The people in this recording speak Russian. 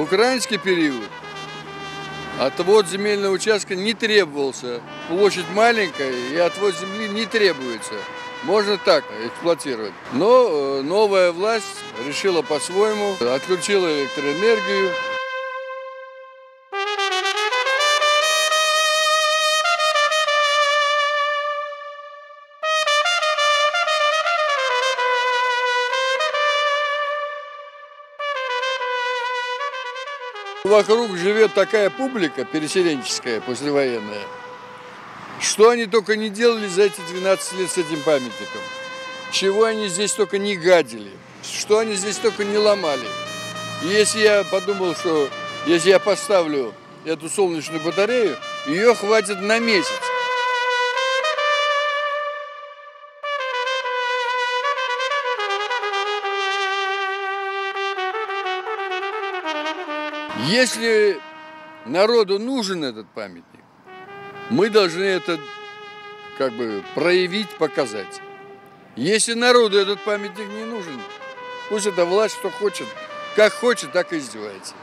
украинский период отвод земельного участка не требовался. Площадь маленькая, и отвод земли не требуется. Можно так эксплуатировать. Но новая власть решила по-своему, отключила электроэнергию. Вокруг живет такая публика переселенческая, послевоенная, что они только не делали за эти 12 лет с этим памятником. Чего они здесь только не гадили, что они здесь только не ломали. И если я подумал, что если я поставлю эту солнечную батарею, ее хватит на месяц. Если народу нужен этот памятник, мы должны это проявить, показать. Если народу этот памятник не нужен, пусть эта власть что хочет, как хочет, так и издевается.